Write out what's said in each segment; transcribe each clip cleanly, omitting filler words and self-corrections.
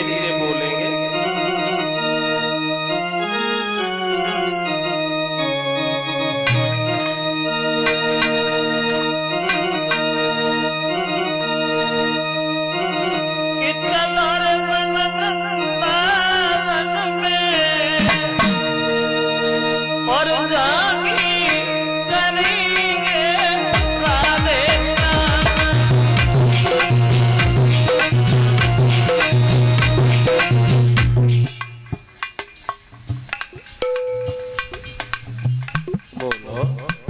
धीरे धीरे बोलेंगे।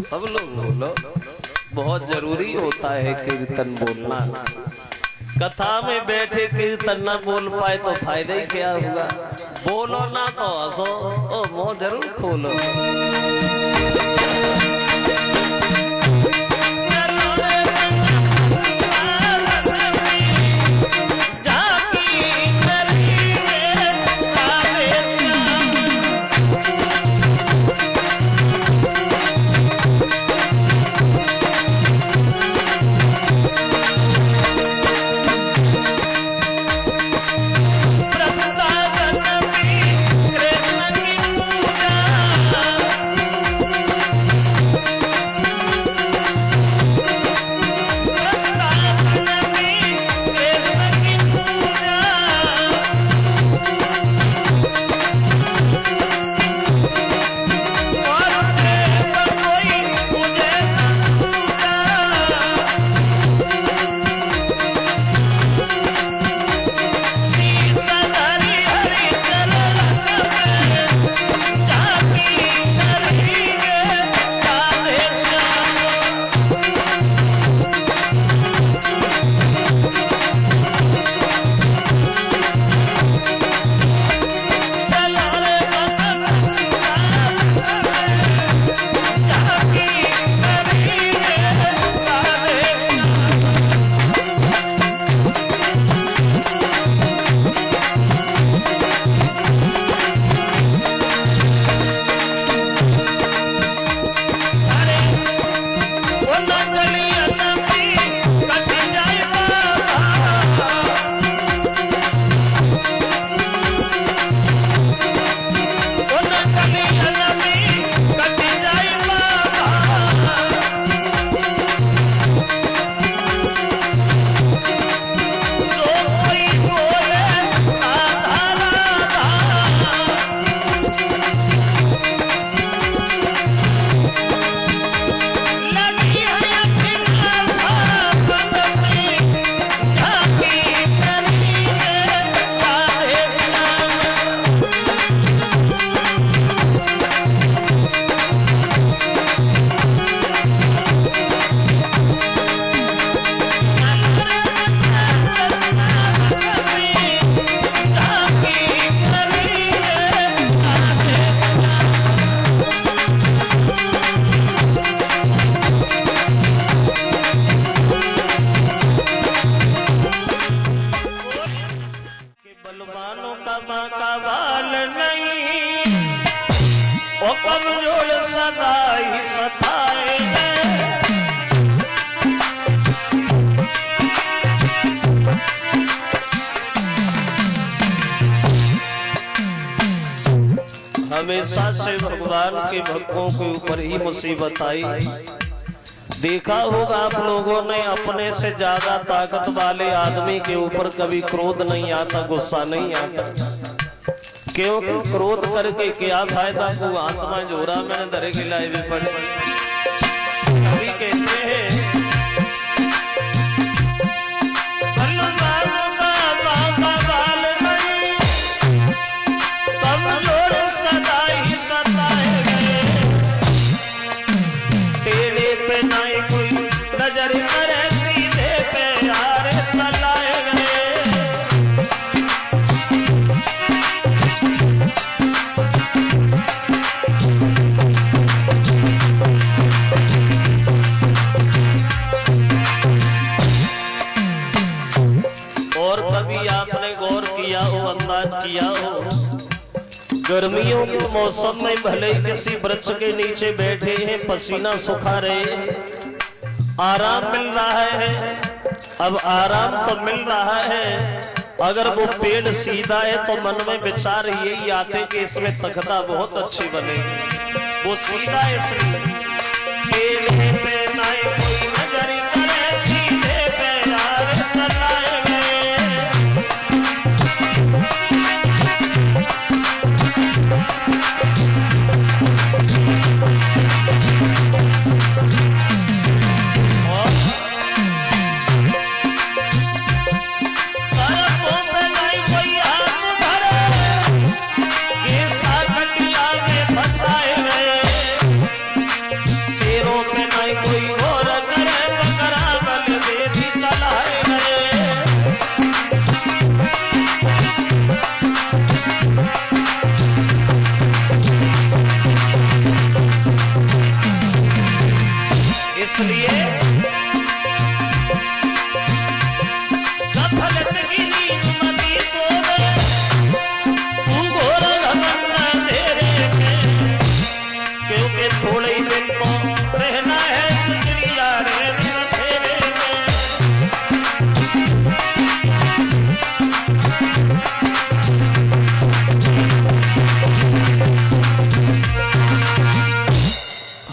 सब लोग बोलो, बहुत जरूरी होता है कीर्तन बोलना। कथा में बैठे कीर्तन ना बोल पाए तो फायदा ही क्या हुआ। बोलो ना तो हंसो, ओ मुंह जरूर खोलो। कमजोर सदा ही सताए। हमेशा से भगवान के भक्तों के ऊपर ही मुसीबत आई। देखा होगा आप लोगों ने, अपने से ज्यादा ताकत वाले आदमी के ऊपर कभी क्रोध नहीं आता, गुस्सा नहीं आता। क्योंकि क्रोध करके क्या फायदा, को आत्मा जोरा मैंने दरे की लाई भी पड़े। कभी कहते हैं कमजोर सदा ही सताए गए, तेरे पे नहीं कोई नजर करे, सीधे पे यार चलाए गए। और कभी आपने गौर किया हो, अंदाज किया हो, गर्मियों के मौसम में भले किसी वृक्ष के नीचे बैठे हैं, पसीना सुखा रहे हैं, आराम मिल रहा है। अब आराम तो मिल रहा है, अगर वो पेड़ सीधा है तो मन में विचार यही आते कि इसमें तख्ता बहुत अच्छी बनेगी। वो सीधा इसलिए पेड़ पे नहीं कोई नजर करे, सीधे पे यार चलाएंगे।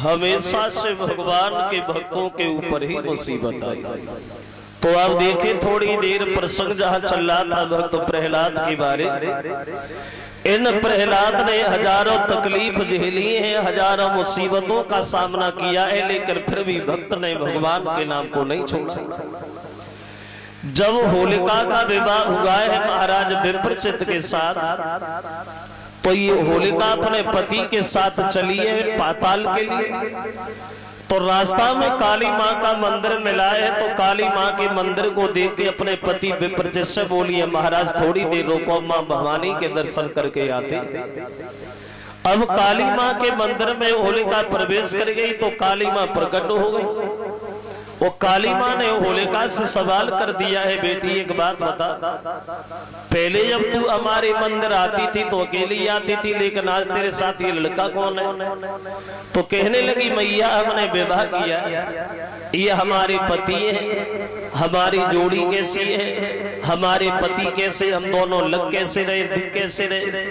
हमेशा से भगवान के भक्तों के ऊपर ही मुसीबत आई। तो आप देखें थोड़ी देर प्रसंग जहाँ चल रहा था भक्त प्रहलाद के बारे। इन प्रहलाद ने हजारों तकलीफ झेली है, हजारों मुसीबतों का सामना किया है, लेकिन फिर भी भक्त ने भगवान के नाम को नहीं छोड़ा। जब होलिका का विवाह हुआ है महाराज विप्रचित के साथ, तो ये होलिका अपने पति के साथ चली है पाताल के लिए। तो रास्ता में काली माँ का मंदिर मिला है, तो काली माँ के मंदिर को देख के अपने पति विप्रचित से बोली है महाराज थोड़ी देर रोको, माँ भवानी के दर्शन करके आते। अब काली माँ के मंदिर में होलिका प्रवेश कर गई तो काली माँ प्रकट हो गई। वो काली माँ ने होलिका से सवाल कर दिया है बेटी एक बात बता, पहले जब तू हमारे मंदिर आती थी तो अकेली आती थी, लेकिन आज तेरे साथ ये लड़का कौन है? तो कहने लगी मैया हमने विवाह किया, ये हमारे पति है, हमारी जोड़ी कैसी है, हमारे पति कैसे, हम दोनों लग कैसे रहे, दिख कैसे रहे।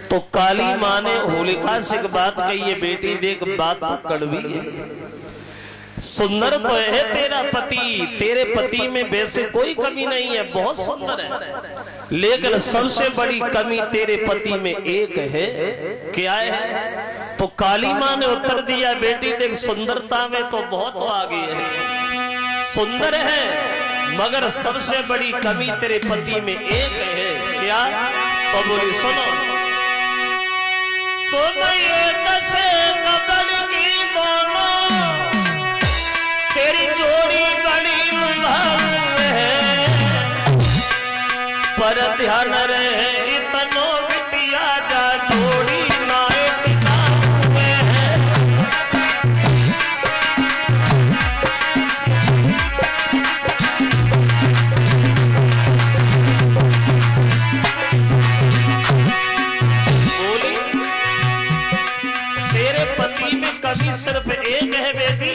तो काली माँ ने होलिका से एक बात कही है बेटी देख बात तो कड़वी है, सुंदर तो है तेरा पति, तेरे पति में वैसे कोई कमी नहीं है, बहुत सुंदर है, लेकिन सबसे बड़ी कमी तेरे पति में एक है, क्या है? तो काली माँ ने उत्तर दिया बेटी देख सुंदरता में तो बहुत आगे है, सुंदर है, मगर सबसे बड़ी कमी तेरे पति में एक है, क्या? तो बोली सुनो, तो ये दसे कबल की दोनों तेरी जोड़ी बड़ी भाव है, पर ध्यान रहे इतनो बिटिया जा जोड़ी नाए पिता हुए है। बोली तेरे पति में कमी सिर्फ एक है बेटी,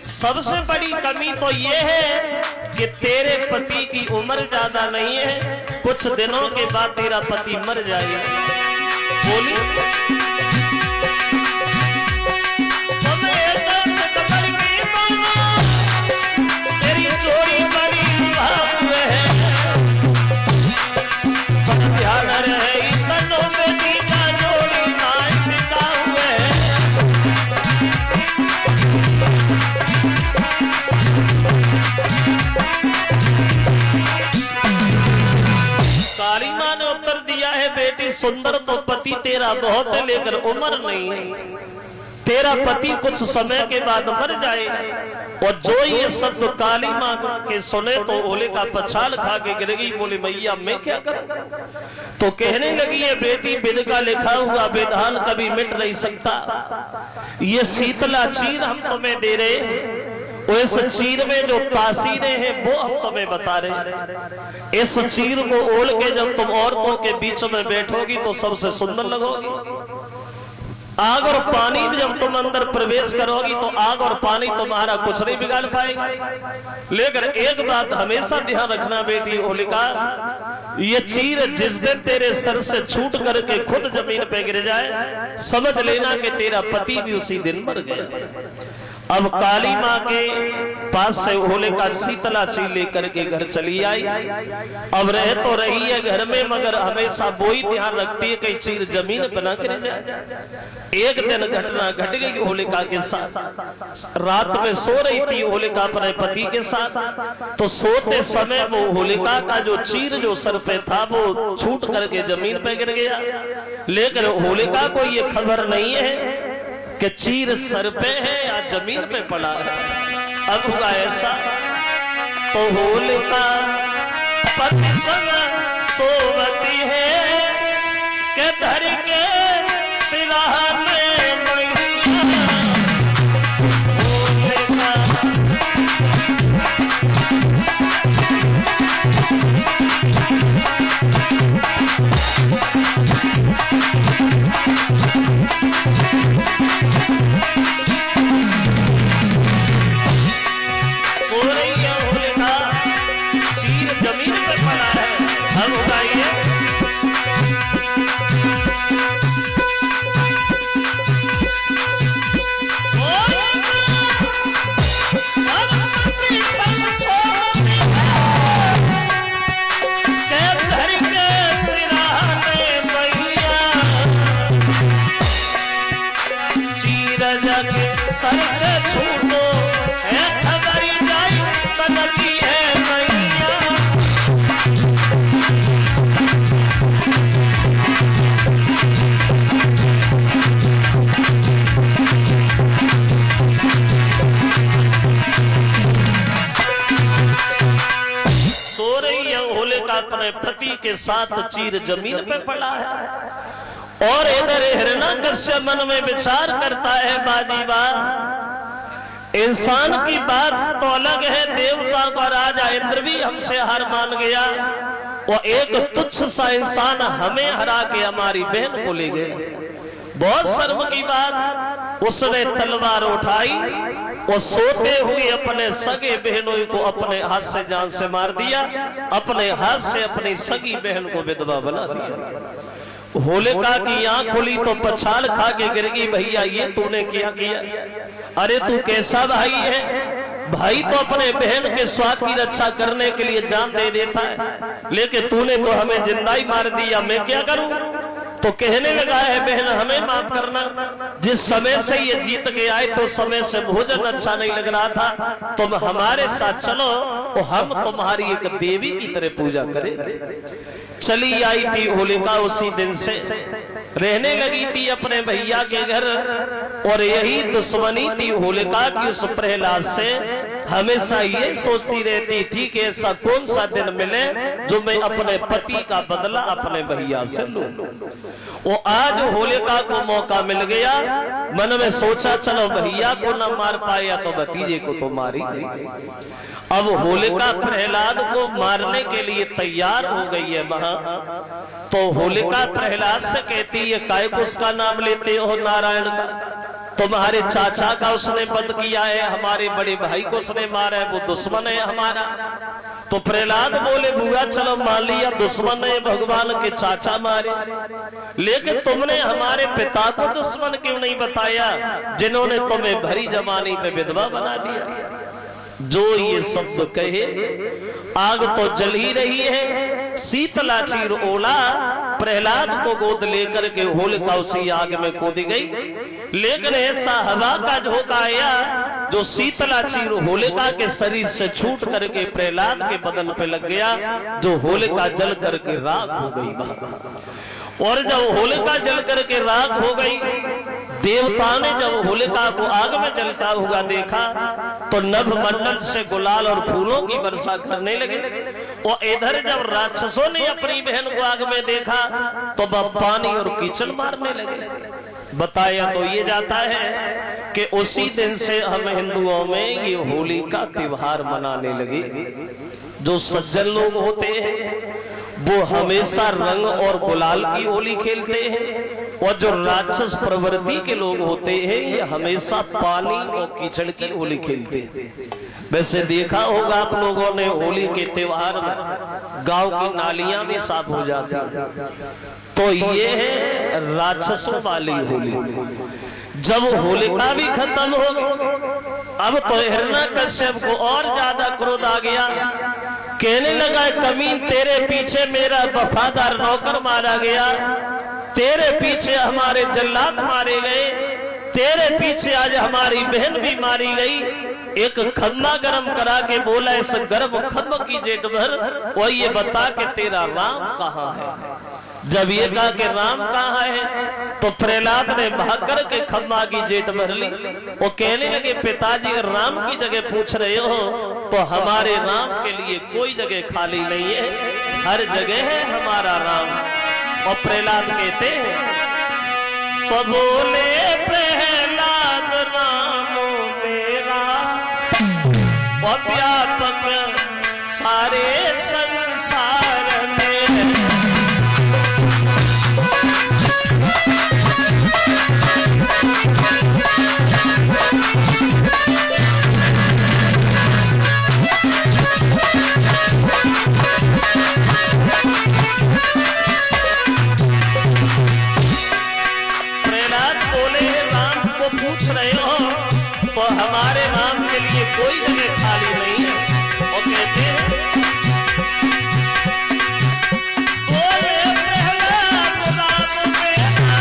सबसे बड़ी कमी तो ये है कि तेरे पति की उम्र ज्यादा नहीं है, कुछ दिनों के बाद तेरा पति मर जाएगा। बोली तेरी जोड़ी बड़ी भाव है, ध्यान रहे इतनों में जीता जोड़ी नाए पिता हुए है। काली माँ ने उत्तर दिया है बेटी सुंदर तो पति तेरा बहुत है, लेकिन उम्र नहीं है, तेरा पति कुछ समय के बाद मर जाएगा। और जो ये शब्द काली माँ के सुने तो होलिका पछाड़ खा के गिर गई, बोली मैया मैं क्या करूं? तो कहने लगी है बेटी विधि का लिखा हुआ विधान कभी मिट नहीं सकता, ये शीतला चीर हम तुम्हें दे रहे हैं, इस चीर में जो तासीरें हैं वो हम तुम्हें बता रहे हैं। इस चीर को ओढ़ के जब तुम औरतों के बीच में बैठोगी तो सबसे सुंदर लगोगी। आग और पानी में जब तुम अंदर प्रवेश करोगी तो आग और पानी तुम्हारा कुछ नहीं बिगाड़ पाएगा। लेकिन एक बात हमेशा ध्यान रखना बेटी होलिका, ये चीर जिस दिन तेरे सर से छूट करके खुद जमीन पे गिर जाए, समझ लेना कि तेरा पति भी उसी दिन मर गया। अब काली माँ के पास से होलिका शीतला चीर लेकर के घर चली आई। अब रह तो रही है घर में, मगर हमेशा वो ही ध्यान रखती है कि चीर जमीन पर न गिर जाए। एक दिन घटना घट गई होलिका के साथ। रात में सो रही थी होलिका अपने पति के साथ, तो सोते समय वो होलिका का जो चीर जो सर पे था वो छूट करके जमीन पे गिर गया। लेकिन होलिका को ये खबर नहीं है कि चीर सर पे है या जमीन पे पड़ा है। अब हुआ ऐसा, तो होलिका पति संग सोवती है के धर के सिरहाने सर से छूटो है खबर जाई बदली है मैया। सो रही है होलिका अपने पति के साथ, चीर जमीन पे पड़ा है और इधर हिरण्यकश्यप मन में विचार करता है, बाजीबा इंसान की बात तो अलग है, देवता का राजा इंद्र भी हमसे हार मान गया, और एक तुच्छ सा इंसान हमें हरा के हमारी बहन को ले गए। बहुत शर्म की बात, उसने तलवार उठाई और सोते हुए अपने सगे बहनों को अपने हाथ से जान से मार दिया, अपने हाथ से अपनी सगी बहन को विधवा बना दिया। होलिका की आंख खुली तो पछाड़ खा के गिर गई, भैया ये तूने क्या किया? अरे तू कैसा भाई है? भाई तो अपने बहन के स्वाद की रक्षा करने के लिए जान दे देता है, लेकिन तूने तो हमें जिंदा ही मार दिया, मैं क्या करूं? तो कहने लगा है, बहन हमें माफ करना, जिस समय से ये जीत के आए तो समय से भोजन अच्छा नहीं लग रहा था, तुम हमारे साथ चलो और हम तुम्हारी एक देवी की तरह पूजा करें। चली आई थी होलिका, उसी दिन से रहने लगी थी अपने भैया के घर, और यही दुश्मनी थी होलिका की उस प्रहलाद से। हमेशा ये सोचती रहती थी कि ऐसा कौन सा दिन मिले जो मैं अपने पति का बदला अपने भैया से लूं। वो आज होलिका को मौका मिल गया, मन में सोचा चलो भैया को न मार पाया तो भतीजे को तो मार ही देंगे। अब होलिका प्रहलाद को मारने के लिए तैयार हो गई है वहां, तो होलिका प्रहलाद से कहती है, काय को उसका नाम लेते हो नारायण का? तुम्हारे चाचा का उसने वध किया है, हमारे बड़े भाई को उसने मारा है, वो दुश्मन है हमारा। तो प्रहलाद बोले, बुआ चलो मान लिया दुश्मन है, भगवान के चाचा मारे, लेकिन तुमने हमारे पिता को दुश्मन क्यों नहीं बताया, जिन्होंने तुम्हें भरी जवानी पे विधवा बना दिया? जो ये शब्द कहे, आग तो जल ही रही है, शीतला चीर ओला प्रहलाद को गोद लेकर के होलिका उसी आग में कूद गई। लेकिन ऐसा हवा का झोंका आया जो शीतला चीर होलिका के शरीर से छूट करके प्रहलाद के बदन पे लग गया, जो होलिका जल करके राख हो गई। और जब होलिका जल करके राख हो गई, देवता ने जब होलिका को आग में जलता हुआ देखा तो नभ मंडल से गुलाल और फूलों की वर्षा करने लगे। और इधर जब राक्षसों ने अपनी बहन को आग में देखा तो वह पानी और कीचड़ मारने लगे। बताया तो ये जाता है कि उसी दिन से हम हिंदुओं में ये होली का त्योहार मनाने लगे। जो सज्जन लोग होते हैं वो हमेशा रंग और गुलाल की होली खेलते हैं, और जो राक्षस प्रवृत्ति के लोग होते हैं ये हमेशा पानी और कीचड़ की होली खेलते हैं। वैसे देखा होगा आप लोगों ने होली के त्योहार में गांव की नालियां भी साफ हो जाती हैं। तो ये है राक्षसों वाली होली। जब होलिका भी खत्म हो अब तो हिरण्यकश्यप को और ज्यादा क्रोध आ गया। कहने लगा कमीन तेरे पीछे मेरा वफादार नौकर मारा गया, तेरे पीछे हमारे जल्लाद मारे गए, तेरे पीछे आज हमारी बहन भी मारी गई। एक खम्मा गरम करा के बोला इस गर्म खम्म की जेठ भर और ये बता के तेरा राम कहाँ है। जब ये कहा कि राम कहाँ है तो प्रहलाद ने भाग के खम्मा की जेठ भर ली। वो कहने लगे पिताजी अगर राम की जगह पूछ रहे हो तो हमारे राम के लिए कोई जगह खाली नहीं है, हर जगह है हमारा राम। और प्रहलाद कहते हैं तो बोले प्रहलाद राम मेरा और व्यापक सारे संसार में। प्रहलाद बोले राम को पूछ रहे हो तो हमारे राम के लिए कोई जगह खाली नहीं है। और कहते हैं बोले प्रहलाद राम मेरा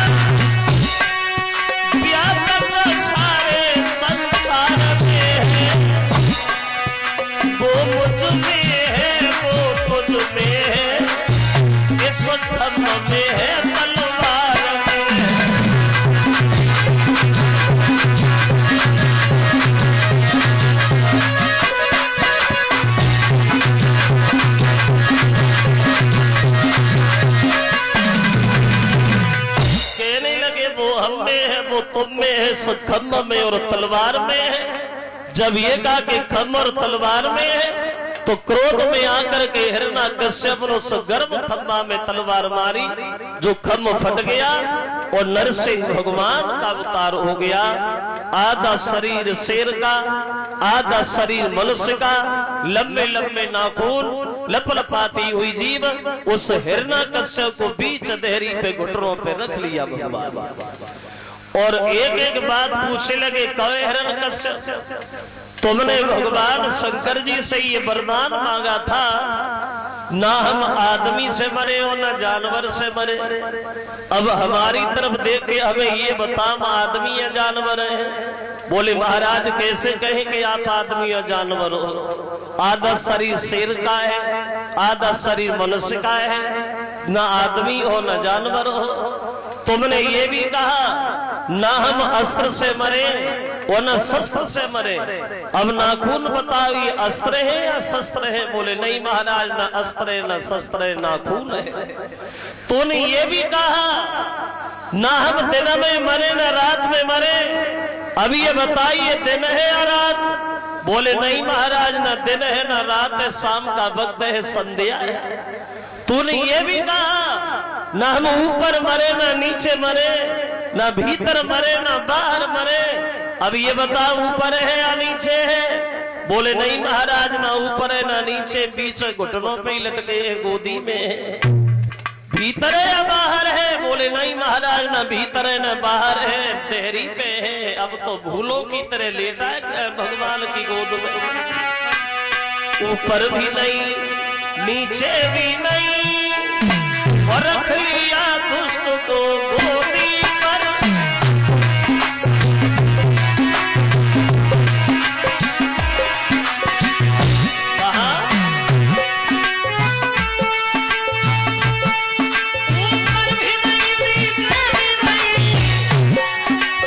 व्यापक सारे संसार में है, वो मुझ में है वो तुझ में है, इस धर्म में है तलवार में। कहने लगे वो हम में है वो तुम में है, इस खम्भ में और तलवार में है। जब ये कहा कि खम्भ और तलवार में है तो क्रोध में आकर के हिरण्यकश्यप ने उस गर्म खम्भा में तलवार मारी, जो खम्भ फट गया और नरसिंह भगवान का अवतार हो गया। आधा शरीर शेर का, आधा शरीर मनुष्य का, लंबे लंबे नाखून, लपलपाती हुई जीव, उस हिरण्यकश्यप को बीच देहरी पे घुटनों पे रख लिया भगवान। और एक एक बात पूछने लगे कहे हिरण्यकश्यप तुमने भगवान शंकर जी से ये वरदान मांगा था ना हम आदमी से मरे हो ना जानवर से मरे, अब हमारी तरफ देख के हमें ये बता हम आदमी या जानवर हैं। बोले महाराज कैसे कहें कि आप आदमी या जानवर हो, आधा शरीर शेर का है, आधा शरीर मनुष्य का है, ना आदमी हो ना जानवर हो। तुमने ये भी कहा ना हम अस्त्र से मरे और न शस्त्र से मरे, अब नाखून बताओ ये अस्त्र है या शस्त्र है। बोले नहीं महाराज ना अस्त्र है ना शस्त्र है, नाखून है। तूने ये भी कहा ना हम दिन में मरे ना रात में मरे, अब ये बताइए दिन है या रात। बोले नहीं महाराज ना दिन है ना रात है, शाम का वक्त है, संध्या है। तूने ये भी कहा ना हम ऊपर मरे ना नीचे मरे, ना भीतर मरे ना बाहर मरे, अब ये बताओ ऊपर है या नीचे है। बोले नहीं महाराज ना ऊपर है ना नीचे, बीच घुटनों पे ही लटके हैं, गोदी में है। भीतर है या बाहर है। बोले नहीं महाराज ना भीतर है ना बाहर है, देहरी पे है। अब तो भूलों की तरह लेटा है भगवान की गोद में, ऊपर भी नहीं नीचे भी नहीं, और रख लिया दुष्ट को गोदी पर। ऊपर भी नहीं नीचे भी नहीं,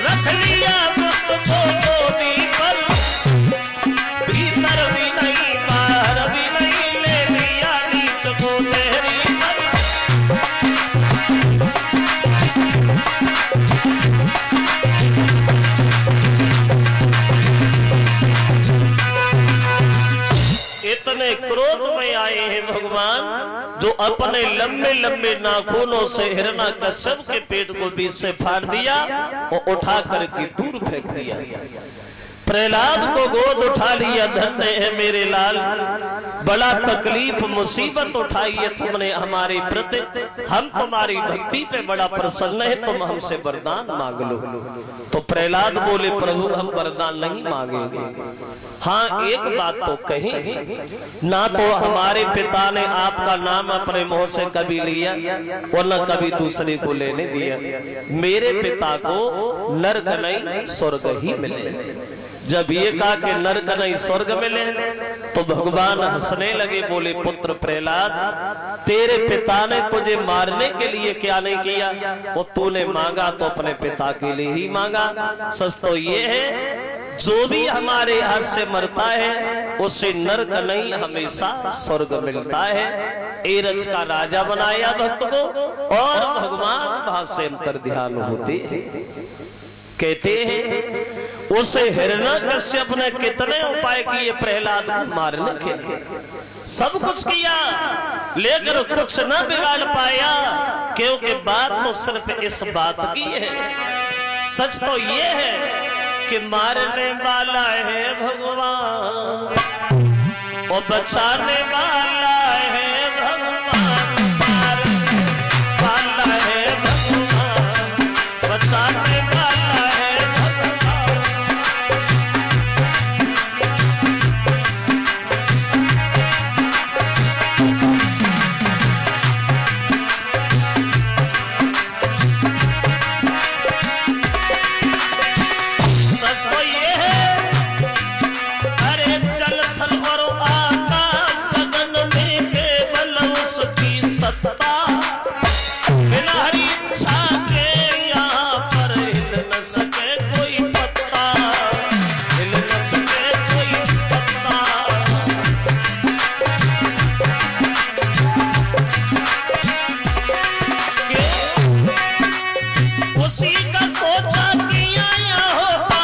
रख लिया दुष्ट को गोदी पर। भीतर भी नहीं बाहर भी नहीं, ले लिया नीच को देहरी पर। इतने क्रोध में आए हैं भगवान, जो अपने लंबे लंबे नाखूनों से हिरण्यकश्यप के पेट को बीच से फाड़ दिया और उठा करके दूर फेंक दिया। प्रहलाद को गोद उठा लिया। धन्य है मेरे लाल, बड़ा तकलीफ मुसीबत उठाई है तुमने हमारे प्रति, हम तुम्हारी भक्ति पे बड़ा प्रसन्न है, तुम हमसे वरदान मांग लो। तो प्रहलाद बोले प्रभु हम वरदान नहीं मांगेंगे, हाँ एक बात तो कही, ना तो हमारे पिता ने आपका नाम अपने मुंह से कभी लिया और न कभी दूसरे को लेने दिया। मेरे पिता को नरक नहीं स्वर्ग ही मिले। जब ये कहा कि नरक नहीं स्वर्ग मिले तो भगवान हंसने लगे। बोले पुत्र प्रहलाद, तेरे पिता ने तुझे मारने के लिए क्या नहीं किया, वो तूने मांगा तो अपने पिता के लिए ही मांगा। सच तो ये है जो भी हमारे हाथ से मरता है उसे नरक नहीं हमेशा स्वर्ग मिलता है। एरज का राजा बनाया भक्त को और भगवान वहां से अंतर ध्यान होते हैं। कहते हैं उसे हिरण्यकश्यप ने कितने उपाय किए प्रहलाद को मारने के लिए, सब कुछ किया लेकिन कुछ न बिगाड़ पाया, क्योंकि बात तो सिर्फ इस बात की है। सच तो ये है कि मारने वाला है भगवान और बचाने वाला है भगवान, मारने वाला है भगवान, बचाने वाला है भगवान। सच तो ये है, अरे जल थल और आकाश गगन में केवल उसकी सत्ता, बिना हरी इच्छा के यहाँ पर हिल न सके कोई पत्ता, हिल न सके कोई पत्ता। उसी का सोचा किया या होता,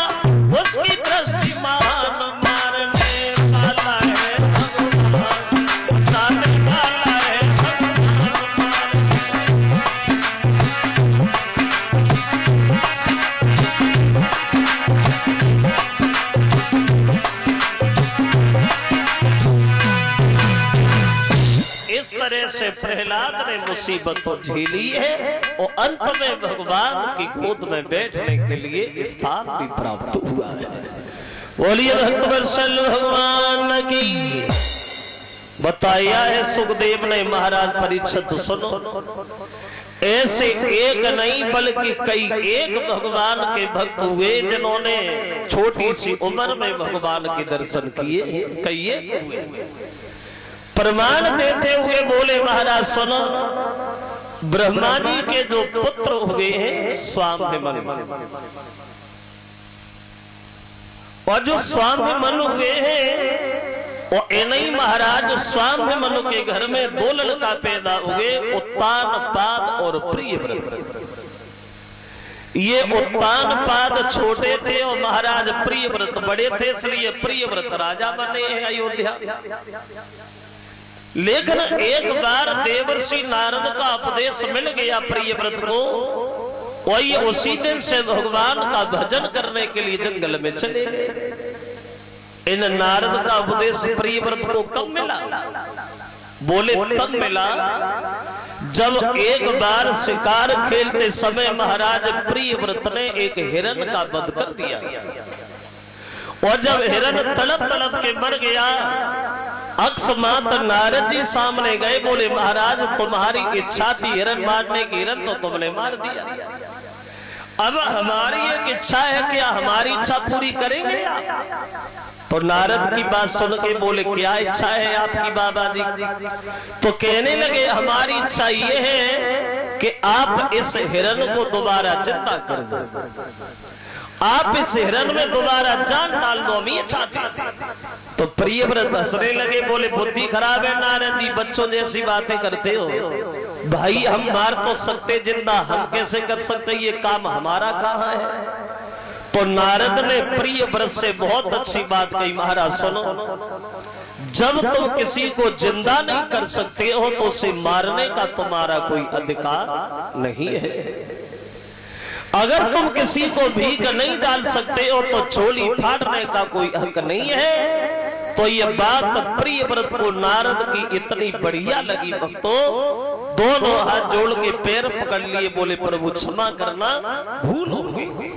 उसकी दृष्टि मान, मारने वाला है भगवान, बचाने वाला है भगवान। इस तरह से प्रहलाद ने मुसीबत तो झेली है और अंत में भगवान की गोद में बैठने के लिए स्थान भी प्राप्त हुआ है। बोलिए भक्तवत्सल भगवान की। बताया है सुखदेव ने महाराज परीक्षित सुनो, ऐसे एक नहीं बल्कि कई एक भगवान के भक्त हुए जिन्होंने छोटी सी उम्र में भगवान के दर्शन किए। कई एक हुए। प्रमाण देते हुए बोले महाराज सुनो, ब्रह्मा जी के जो पुत्र हुए हैं स्वामिमनु, और जो स्वामिमनु हुए हैं और इन्हीं महाराज स्वामिमनु के घर में दो लड़का पैदा हुए, उत्तानपाद और प्रियव्रत। ये उत्तानपाद छोटे थे और महाराज प्रियव्रत बड़े थे, इसलिए प्रियव्रत राजा बने हैं अयोध्या। लेकिन एक बार देवर्षि नारद का उपदेश मिल गया प्रियव्रत को, वही उसी दिन से भगवान का भजन करने के लिए जंगल में चले गए। इन नारद का उपदेश प्रियव्रत को कब मिला? बोले तब मिला जब एक बार शिकार खेलते समय महाराज प्रियव्रत ने एक हिरण का वध कर दिया, और जब हिरण तड़प तड़प के मर गया, अकस्मात नारद जी सामने गए। बोले महाराज तुम्हारी इच्छा थी हिरण मारने की, हिरण तो तुमने मार दिया, अब हमारी एक इच्छा है, क्या हमारी इच्छा पूरी करेंगे आप? तो नारद की बात सुन के बोले क्या इच्छा है आपकी बाबा जी? तो कहने लगे हमारी इच्छा ये है कि आप इस हिरण को दोबारा जिंदा कर दो, आप इस हिरण में दोबारा जान डाल दो, हम ये चाहते हैं। तो प्रियव्रत हंसने लगे, बोले बुद्धि खराब है नारद जी, बच्चों जैसी बातें करते हो। भाई हम मार तो सकते जिंदा, हम कैसे कर सकते, ये काम हमारा कहाँ है? तो नारद ने प्रियव्रत से बहुत अच्छी बात कही, महाराज सुनो, जब तुम किसी को जिंदा नहीं कर सकते हो तो उसे मारने का तुम्हारा कोई अधिकार नहीं है। अगर तुम किसी को भीख नहीं डाल सकते हो तो चोली फाड़ने का कोई हक नहीं है। तो ये बात प्रिय व्रत को नारद की इतनी बढ़िया लगी भक्तों, दोनों हाथ जोड़ के पैर पकड़ लिए, बोले प्रभु क्षमा करना, भूल हो गई।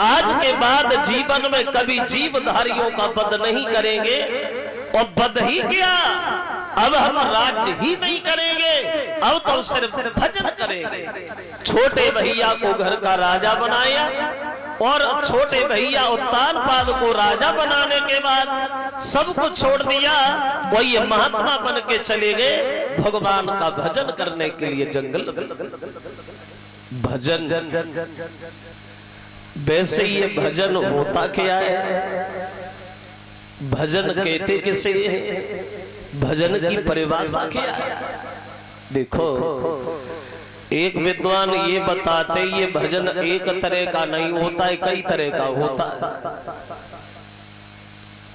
आज के बाद जीवन में कभी जीवधारियों का वध नहीं करेंगे, और वध ही क्या, अब हम राज्य ही नहीं करेंगे, अब तो सिर्फ भजन करेंगे। छोटे भैया को घर का राजा बनाया, और छोटे भैया उत्तानपाद को राजा बनाने के बाद सब कुछ छोड़ दिया, वही महात्मा बन के चले गए भगवान का भजन करने के लिए जंगल। भजन, वैसे ये भजन होता क्या है, भजन कहते किसे है, भजन की परिभाषा क्या है। देखो, एक विद्वान ये बताते ये भजन एक तरह का नहीं होता है, कई तरह का होता है।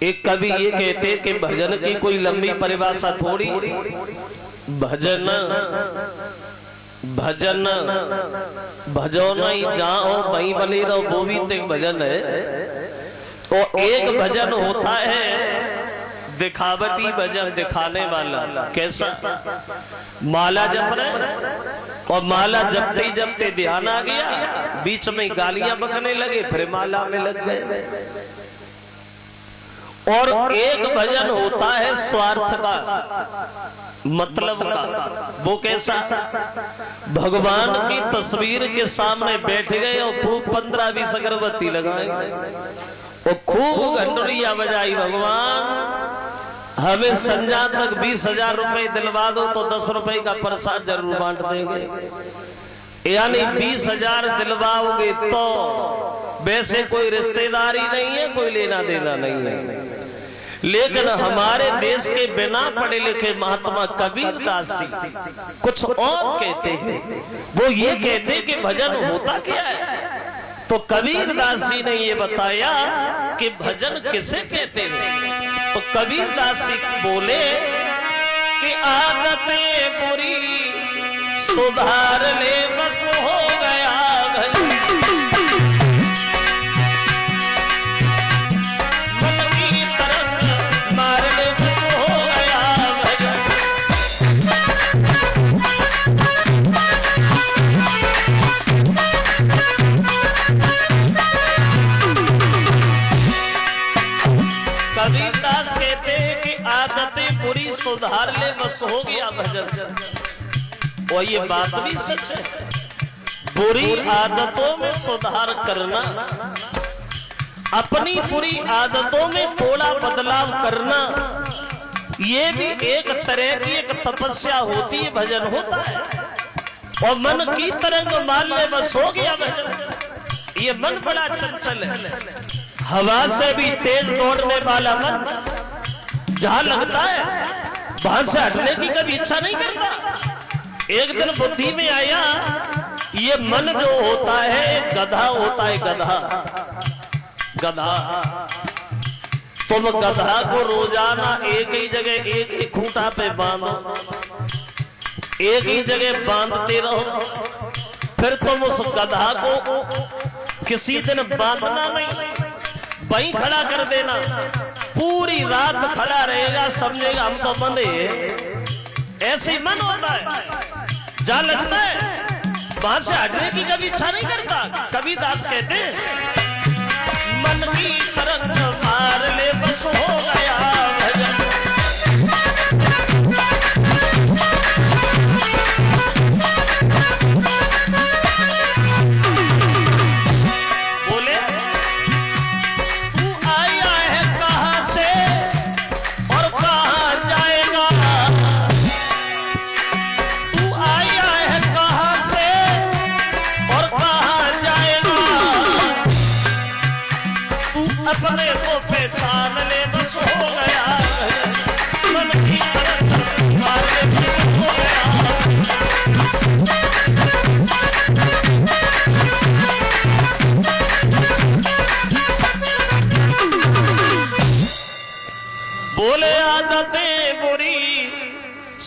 एक कवि ये कहते कि भजन की कोई लंबी परिभाषा थोड़ी, भजन भजन भजो नहीं जाओ वहीं बले रहो, वो भी तो एक भजन है। तो एक भजन होता है दिखावटी भजन, दिखाने वाला। कैसा, माला जप रहे और माला जपते ही जपते ध्यान आ गया, बीच में गालियां बकने लगे, फिर माला में लग गए। और एक भजन होता है स्वार्थ का, मतलब का। वो कैसा, भगवान की तस्वीर के सामने बैठ गए और खूब 15-20 अगरबत्ती लगाए और खूब घंटड़ियां बजाई, भगवान हमें संजा तक 20,000 रुपए दिलवा दो तो 10 रुपए का प्रसाद जरूर बांट देंगे। यानी 20,000 दिलवाओगे तो वैसे कोई रिश्तेदारी नहीं है, कोई लेना देना नहीं है। लेकिन हमारे देश के बिना पढ़े लिखे महात्मा कबीरदास जी कुछ और कहते हैं। वो ये कहते कि भजन होता क्या है। तो कबीरदास जी ने ये बताया कि भजन किसे कहते हैं। तो कबीरदास जी बोले कि आदतें बुरी सुधार ले बस हो गया भजन, मन की तरंग मार ले बस हो गया भजन। कबीरदास कहते हैं कि आदतें बुरी सुधार ले बस हो गया भजन। और ये बात भी सच है, बुरी आदतों में सुधार करना, अपनी बुरी आदतों में थोड़ा बदलाव करना, ये भी एक तरह की एक तपस्या होती है, भजन होता है। और मन की तरंग मान ले बस हो गया भजन। ये मन बड़ा चंचल है, हवा से भी तेज दौड़ने वाला मन जहां लगता है वहां से हटने की कभी इच्छा नहीं करता। एक दिन बुद्धि में आया, ये मन जो होता है गधा होता है, गधा गधा। तुम गधा को रोजाना एक ही जगह एक ही खूंटा पे बांधो, एक ही जगह बांधते रहो, फिर तुम उस गधा को किसी दिन बांधना नहीं, वहीं खड़ा कर देना, पूरी रात खड़ा रहेगा, समझेगा हम तो बंधे। ऐसे ही मन होता है, जहां लगता है वहां से हटने की कभी इच्छा नहीं करता। कबीरदास कहते हैं मन की तरंग मार ले बस हो गया भजन। बोले तू आया है कहां से और कहां जाएगा, तू आया है कहां से और कहां जाएगा, तू अपने को पहचान ले बस हो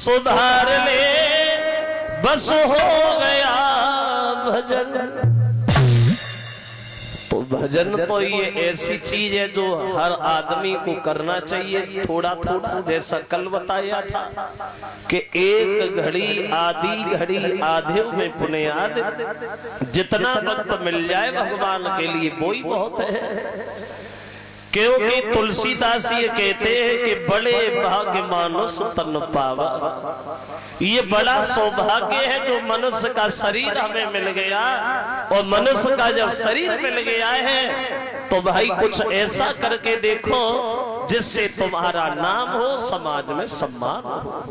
सुधार ले बस हो गया भजन। तो भजन तो ये ऐसी चीज है जो हर आदमी को करना चाहिए थोड़ा थोड़ा। जैसा कल बताया था कि एक घड़ी आधी घड़ी आधे में पुण्याद, जितना वक्त मिल जाए भगवान के लिए वो ही बहुत है। क्योंकि तुलसीदास ये कहते हैं कि बड़े भाग्य मानुष तन पावा। ये बड़ा सौभाग्य है जो मनुष्य का शरीर हमें मिल गया। और मनुष्य का जब शरीर मिल गया है तो भाई कुछ ऐसा करके देखो जिससे तुम्हारा नाम हो, समाज में सम्मान हो।